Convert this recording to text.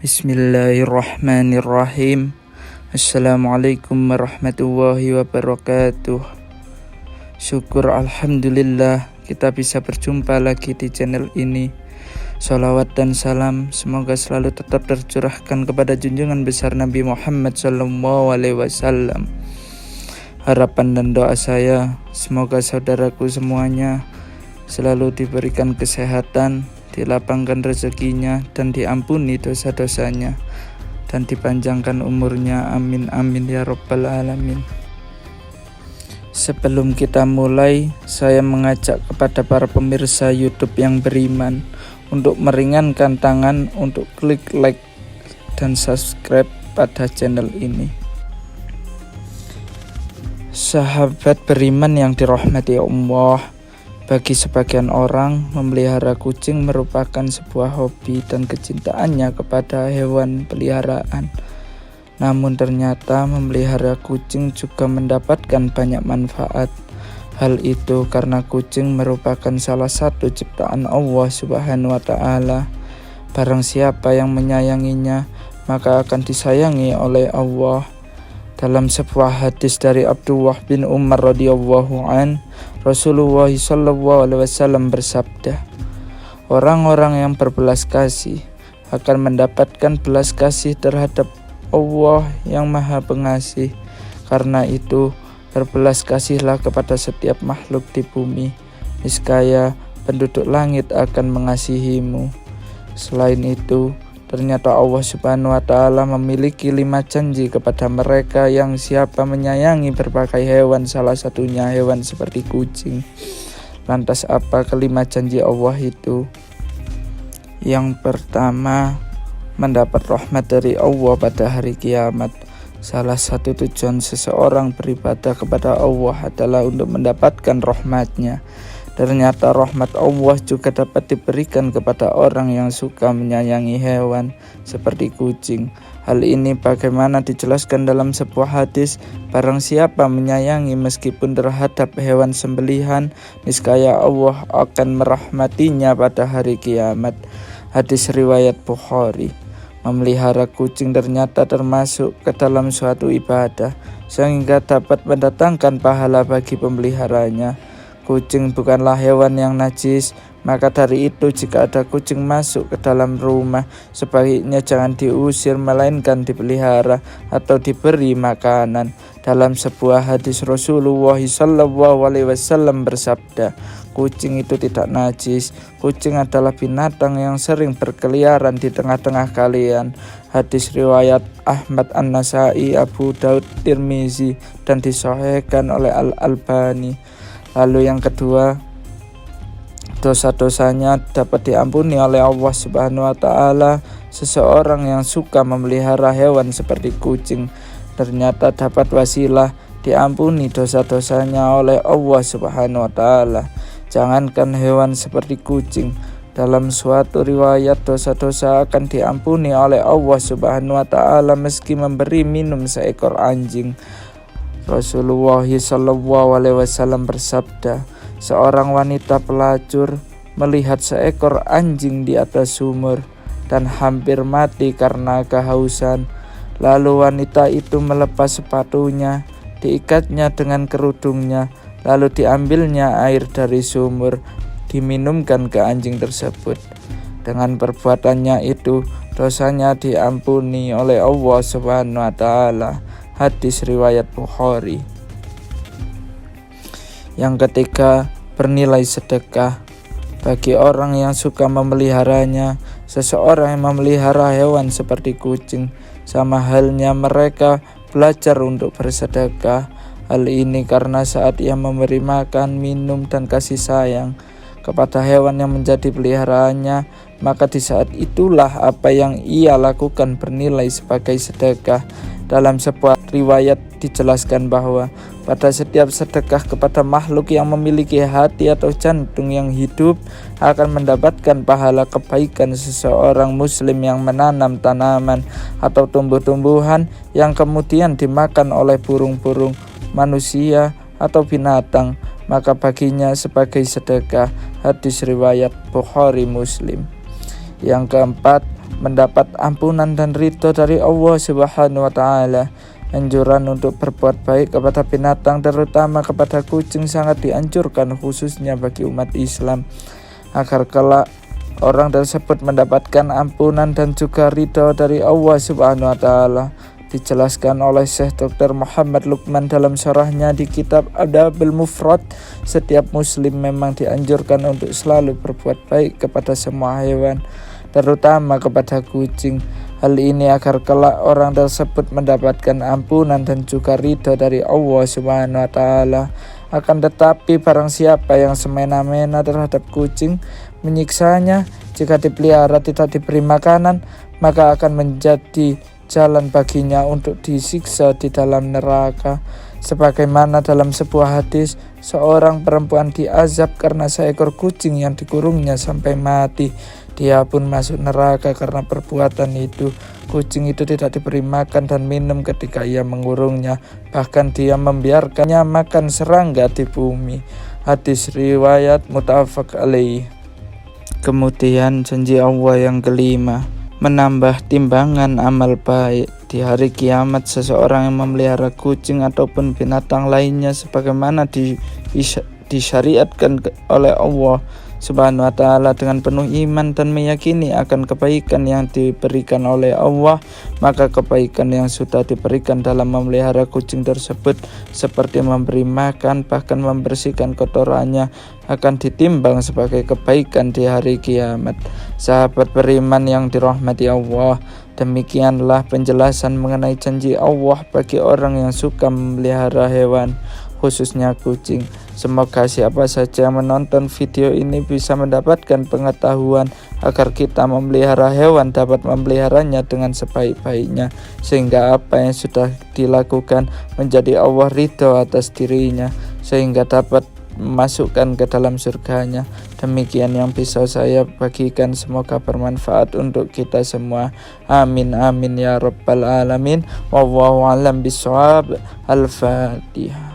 Bismillahirrahmanirrahim. Assalamualaikum warahmatullahi wabarakatuh. Syukur alhamdulillah kita bisa berjumpa lagi di channel ini. Salawat dan salam semoga selalu tetap tercurahkan kepada junjungan besar Nabi Muhammad SAW. Harapan dan doa saya semoga saudaraku semuanya selalu diberikan kesehatan, dilapangkan rezekinya, dan diampuni dosa-dosanya, dan dipanjangkan umurnya. Amin amin ya rabbal alamin. Sebelum kita mulai, saya mengajak kepada para pemirsa YouTube yang beriman untuk meringankan tangan untuk klik like dan subscribe pada channel ini. Sahabat beriman yang dirahmati Allah, bagi sebagian orang, memelihara kucing merupakan sebuah hobi dan kecintaannya kepada hewan peliharaan. Namun ternyata memelihara kucing juga mendapatkan banyak manfaat. Hal itu karena kucing merupakan salah satu ciptaan Allah Subhanahu wa Ta'ala. Barang siapa yang menyayanginya, maka akan disayangi oleh Allah. Dalam sebuah hadis dari Abdullah bin Umar radhiyallahu an, Rasulullah SAW bersabda, orang-orang yang berbelas kasih akan mendapatkan belas kasih terhadap Allah yang Maha Pengasih. Karena itu, berbelas kasihlah kepada setiap makhluk di bumi, niscaya penduduk langit akan mengasihimu. Selain itu, ternyata Allah Subhanahu wa Ta'ala memiliki 5 janji kepada mereka yang siapa menyayangi berbagai hewan, salah satunya hewan seperti kucing. Lantas apa kelima janji Allah itu? Yang pertama, mendapat rahmat dari Allah pada hari kiamat. Salah satu tujuan seseorang beribadah kepada Allah adalah untuk mendapatkan rahmat-Nya. Ternyata rahmat Allah juga dapat diberikan kepada orang yang suka menyayangi hewan seperti kucing. Hal ini bagaimana dijelaskan dalam sebuah hadis, barang siapa menyayangi meskipun terhadap hewan sembelihan, niscaya Allah akan merahmatinya pada hari kiamat. Hadis riwayat Bukhari. Memelihara kucing ternyata termasuk ke dalam suatu ibadah, sehingga dapat mendatangkan pahala bagi pemeliharanya. Kucing bukanlah hewan yang najis, maka dari itu jika ada kucing masuk ke dalam rumah, sebaiknya jangan diusir melainkan dipelihara atau diberi makanan. Dalam sebuah hadis Rasulullah SAW bersabda, kucing itu tidak najis. Kucing adalah binatang yang sering berkeliaran di tengah-tengah kalian. Hadis riwayat Ahmad An-Nasai, Abu Daud, Tirmizi, dan disahihkan oleh Al-Albani. Lalu yang kedua, dosa-dosanya dapat diampuni oleh Allah Subhanahu wa Ta'ala. Seseorang yang suka memelihara hewan seperti kucing ternyata dapat wasilah diampuni dosa-dosanya oleh Allah Subhanahu wa Ta'ala. Jangankan hewan seperti kucing, dalam suatu riwayat dosa-dosa akan diampuni oleh Allah Subhanahu wa Ta'ala meski memberi minum seekor anjing. Rasulullah SAW bersabda, seorang wanita pelacur melihat seekor anjing di atas sumur dan hampir mati karena kehausan. Lalu wanita itu melepas sepatunya, diikatnya dengan kerudungnya, lalu diambilnya air dari sumur, diminumkan ke anjing tersebut. Dengan perbuatannya itu, dosanya diampuni oleh Allah Subhanahu wa Ta'ala. Hadis riwayat Bukhari. Yang ketiga, bernilai sedekah. Bagi orang yang suka memeliharanya, seseorang yang memelihara hewan seperti kucing, sama halnya mereka belajar untuk bersedekah. Hal ini karena saat ia memberi makan, minum, dan kasih sayang kepada hewan yang menjadi peliharaannya, maka di saat itulah apa yang ia lakukan bernilai sebagai sedekah. Dalam sebuah riwayat dijelaskan bahwa pada setiap sedekah kepada makhluk yang memiliki hati atau jantung yang hidup akan mendapatkan pahala kebaikan seseorang muslim yang menanam tanaman atau tumbuh-tumbuhan yang kemudian dimakan oleh burung-burung, manusia, atau binatang, maka baginya sebagai sedekah. Hadis riwayat Bukhari Muslim. Yang keempat, mendapat ampunan dan ridho dari Allah Subhanahu wa taala. Anjuran untuk berbuat baik kepada binatang, terutama kepada kucing, sangat dianjurkan khususnya bagi umat Islam, agar kelak orang tersebut mendapatkan ampunan dan juga ridho dari Allah Subhanahu wa taala. Dijelaskan oleh Syekh Dr. Muhammad Lukman dalam syarahnya di kitab Adabul Mufrad, setiap muslim memang dianjurkan untuk selalu berbuat baik kepada semua hewan, terutama kepada kucing. Hal ini agar kelak orang tersebut mendapatkan ampunan dan juga ridho dari Allah Subhanahu wa taala. Akan tetapi barang siapa yang semena-mena terhadap kucing, menyiksanya, jika dipelihara tidak diberi makanan, maka akan menjadi jalan baginya untuk disiksa di dalam neraka. Sebagaimana dalam sebuah hadis, seorang perempuan diazab karena seekor kucing yang dikurungnya sampai mati. Dia pun masuk neraka karena perbuatan itu. Kucing itu tidak diberi makan dan minum ketika ia mengurungnya. Bahkan dia membiarkannya makan serangga di bumi. Hadis riwayat muttafaq alaih. Kemudian janji Allah yang kelima, menambah timbangan amal baik. Di hari kiamat, seseorang yang memelihara kucing ataupun binatang lainnya sebagaimana disyariatkan oleh Allah Subhanahu wa taala dengan penuh iman dan meyakini akan kebaikan yang diberikan oleh Allah, maka kebaikan yang sudah diberikan dalam memelihara kucing tersebut seperti memberi makan bahkan membersihkan kotorannya akan ditimbang sebagai kebaikan di hari kiamat. Sahabat beriman yang dirahmati Allah, demikianlah penjelasan mengenai janji Allah bagi orang yang suka memelihara hewan, khususnya kucing. Semoga siapa saja yang menonton video ini bisa mendapatkan pengetahuan agar kita memelihara hewan dapat memeliharanya dengan sebaik-baiknya, sehingga apa yang sudah dilakukan menjadi Allah ridho atas dirinya, sehingga dapat memasukkan ke dalam surganya. Demikian yang bisa saya bagikan, semoga bermanfaat untuk kita semua. Amin amin ya rabbal alamin. Wallahu a'lam bishawab. Al-Fatihah.